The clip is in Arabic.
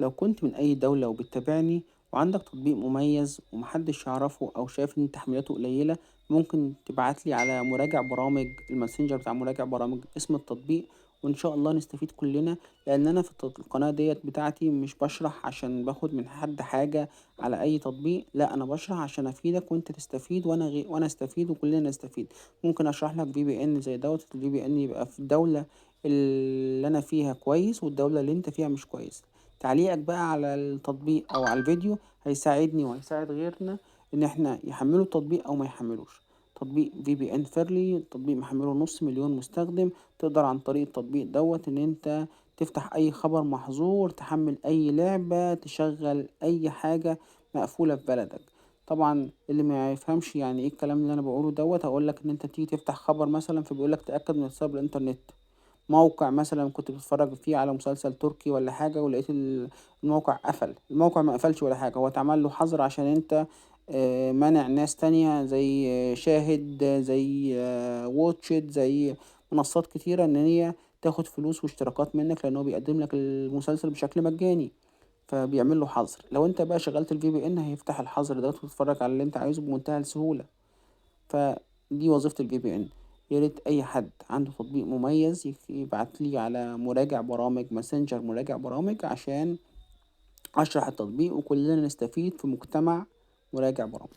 لو كنت من أي دولة وبتتابعني وعندك تطبيق مميز ومحدش يعرفه أو شايف إن تحميلاته قليلة، ممكن تبعتلي على مراجع برامج الماسنجر بتاع مراجع برامج اسم التطبيق، وإن شاء الله نستفيد كلنا. لأن أنا في القناة ديت بتاعتي مش بشرح عشان باخد من حد حاجة على أي تطبيق، لا أنا بشرح عشان أفيدك وأنت تستفيد وأنا أستفيد وكلنا نستفيد. ممكن أشرح لك VPN زي دوت ال VPN يبقى في الدولة اللي أنا فيها كويس والدولة اللي أنت فيها مش كويس. تعليقك بقى على التطبيق أو على الفيديو هيساعدني وهيساعد غيرنا إن إحنا يحملوا التطبيق أو ما يحملوش. تطبيق VPN فيرلي، تطبيق محمله 500,000 مستخدم. تقدر عن طريق التطبيق دوت إن أنت تفتح أي خبر محظور، تحمل أي لعبة، تشغل أي حاجة مقفولة في بلدك. طبعا اللي ما يفهمش يعني ايه الكلام اللي انا بقوله دوت، هقولك ان انت تيجي تفتح خبر مثلا فبيقولك تأكد من اتصال بالانترنت. موقع مثلا كنت بتتفرج فيه على مسلسل تركي ولا حاجة ولقيت الموقع قفل. الموقع ما قفلش ولا حاجة، هو اتعمل له حظر عشان انت مانع ناس تانية زي شاهد، زي واتشت، زي منصات كتيرة ان هي تاخد فلوس واشتراكات منك، لانه بيقدم لك المسلسل بشكل مجاني، فبيعمل له حظر. لو انت بقى شغلت VPN هيفتح الحظر ده وتتفرج على اللي انت عايزه بمنتهى السهولة. فدي وظيفة VPN. يا ريت أي حد عنده تطبيق مميز يبعت لي على مراجع برامج ماسنجر مراجع برامج عشان أشرح التطبيق وكلنا نستفيد في مجتمع مراجع برامج.